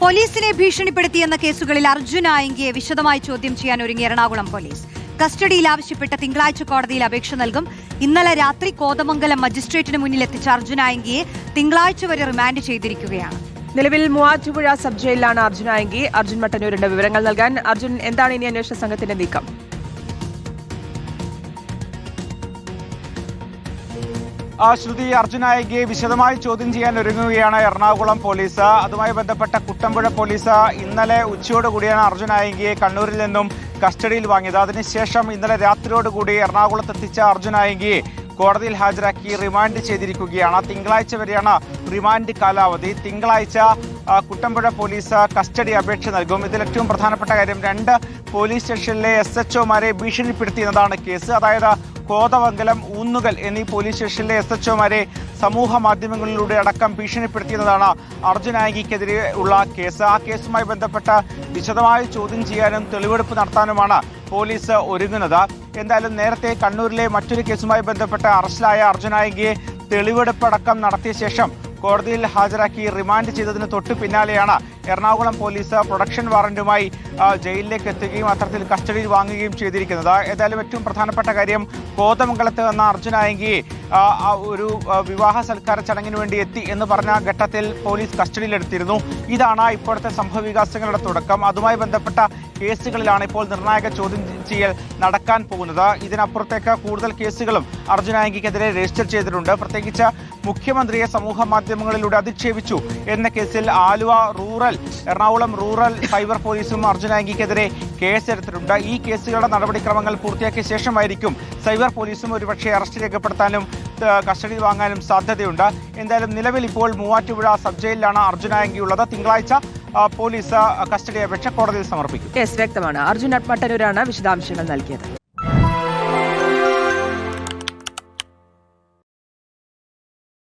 പോലീസിനെ ഭീഷണിപ്പെടുത്തിയെന്ന കേസുകളിൽ അർജുൻ ആയങ്കിയെ വിശദമായി ചോദ്യം ചെയ്യാൻ ഒരുങ്ങി എറണാകുളം പോലീസ്. കസ്റ്റഡിയിൽ ആവശ്യപ്പെട്ട് തിങ്കളാഴ്ച കോടതിയിൽ അപേക്ഷ നൽകും. ഇന്നലെ രാത്രി കോതമംഗലം മജിസ്ട്രേറ്റിന് മുന്നിൽ എത്തിച്ച അർജുൻ ആയങ്കിയെ തിങ്കളാഴ്ച വരെ റിമാൻഡ് ചെയ്തിരിക്കുകയാണ്. നിലവിൽ മൂവാറ്റുപുഴ സബ് ജയിലിലാണ് അർജുൻ ആയങ്കി. അർജുൻ മട്ടന്നൂരിന്റെ വിവരങ്ങൾ നൽകാൻ. അർജുൻ, എന്താണ് ഇനി അന്വേഷണ സംഘത്തിന്റെ നീക്കം? ശ്രുതി, അർജുൻ ആയങ്കിയെ വിശദമായി ചോദ്യം ചെയ്യാൻ ഒരുങ്ങുകയാണ് എറണാകുളം പോലീസ്. അതുമായി ബന്ധപ്പെട്ട കുട്ടമ്പുഴ പോലീസ് ഇന്നലെ ഉച്ചയോടുകൂടിയാണ് അർജുൻ ആയങ്കിയെ കണ്ണൂരിൽ നിന്നും കസ്റ്റഡിയിൽ വാങ്ങിയത്. അതിനുശേഷം ഇന്നലെ രാത്രിയോടുകൂടി എറണാകുളത്ത് എത്തിച്ച അർജുൻ ആയങ്കിയെ കോടതിയിൽ ഹാജരാക്കി റിമാൻഡ് ചെയ്തിരിക്കുകയാണ്. തിങ്കളാഴ്ച വരെയാണ് റിമാൻഡ് കാലാവധി. തിങ്കളാഴ്ച കുട്ടമ്പുഴ പോലീസ് കസ്റ്റഡി അപേക്ഷ നൽകും. ഇതിൽ ഏറ്റവും പ്രധാനപ്പെട്ട കാര്യം, 2 പോലീസ് സ്റ്റേഷനിലെ SHOമാരെ ഭീഷണിപ്പെടുത്തിയെന്നതാണ് കേസ്. അതായത് കോതമംഗലം, ഊന്നുകൽ എന്നീ പോലീസ് സ്റ്റേഷനിലെ SHOമാരെ സമൂഹ മാധ്യമങ്ങളിലൂടെ അടക്കം ഭീഷണിപ്പെടുത്തിയെന്നതാണ് അർജുൻ ആയങ്കിക്കെതിരെ ഉള്ള കേസ്. ആ കേസുമായി ബന്ധപ്പെട്ട് വിശദമായി ചോദ്യം ചെയ്യാനും തെളിവെടുപ്പ് നടത്താനുമാണ് പോലീസ് ഒരുങ്ങുന്നത്. എന്തായാലും നേരത്തെ കണ്ണൂരിലെ മറ്റൊരു കേസുമായി ബന്ധപ്പെട്ട് അറസ്റ്റിലായ അർജുൻ ആയങ്കിയെ തെളിവെടുപ്പടക്കം നടത്തിയ ശേഷം കോടതിയിൽ ഹാജരാക്കി റിമാൻഡ് ചെയ്തതിന് തൊട്ടു പിന്നാലെയാണ് എറണാകുളം പോലീസ് പ്രൊഡക്ഷൻ വാറന്റുമായി ജയിലിലേക്ക് എത്തുകയും അത്തരത്തിൽ കസ്റ്റഡിയിൽ വാങ്ങുകയും ചെയ്തിരിക്കുന്നത്. ഏതായാലും ഏറ്റവും പ്രധാനപ്പെട്ട കാര്യം, കോതമംഗലത്ത് വന്ന അർജുൻ ആയങ്കിയെ ഒരു വിവാഹ സൽക്കാര ചടങ്ങിന് വേണ്ടി എത്തി എന്ന് പറഞ്ഞ ഘട്ടത്തിൽ പോലീസ് കസ്റ്റഡിയിലെടുത്തിരുന്നു. ഇതാണ് ഇപ്പോഴത്തെ സംഭവവികാസങ്ങളുടെ തുടക്കം. അതുമായി ബന്ധപ്പെട്ട കേസുകളിലാണ് ഇപ്പോൾ നിർണായക ചോദ്യം ചെയ്യൽ നടക്കാൻ പോകുന്നത്. ഇതിനപ്പുറത്തേക്ക് കൂടുതൽ കേസുകളും അർജുൻ ആയങ്കിക്കെതിരെ രജിസ്റ്റർ ചെയ്തിട്ടുണ്ട്. പ്രത്യേകിച്ച് മുഖ്യമന്ത്രിയെ സമൂഹ മാധ്യമങ്ങളിലൂടെ അധിക്ഷേപിച്ചു എന്ന കേസിൽ Aluva rural, Ernakulam rural cyber പോലീസും അർജുൻ ആയങ്കിക്കെതിരെ കേസെടുത്തിട്ടുണ്ട്. ഈ കേസുകളുടെ നടപടിക്രമങ്ങൾ പൂർത്തിയാക്കിയ ശേഷമായിരിക്കും സൈബർ പോലീസും ഒരുപക്ഷെ അറസ്റ്റ് രേഖപ്പെടുത്താനും കസ്റ്റഡിയിൽ വാങ്ങാനും സാധ്യതയുണ്ട്. എന്തായാലും നിലവിൽ ഇപ്പോൾ മൂവാറ്റുപുഴ സബ് ജയിലിലാണ് അർജുൻ ആയങ്കിയുള്ളത്. തിങ്കളാഴ്ച പോലീസ് കസ്റ്റഡി അപേക്ഷ കോടതിയിൽ സമർപ്പിക്കും. വ്യക്തമാണ്. അർജുൻ മട്ടന്നൂരാണ് വിശദാംശങ്ങൾ നൽകിയത്.